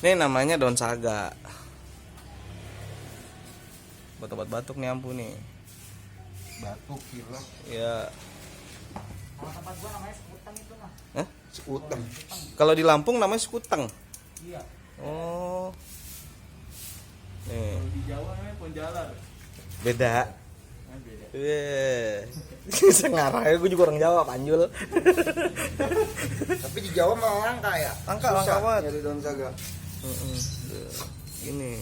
Ini namanya daun saga. Buat obat batuk nih ampu nih. Batuk pilek. Ya. Kalau tempat gua namanya sekutang itu mah. Hah? Sekuteng. Kalau di Lampung namanya sekuteng. Iya. Oh. Nih, Di Jawa namanya ponjalar. beda. Nah, beda. Sengarah ya, gue juga orang Jawa, Panjul. Tapi di Jawa malah langka ya. Langka Susah banget. nyari daun saga. Gini.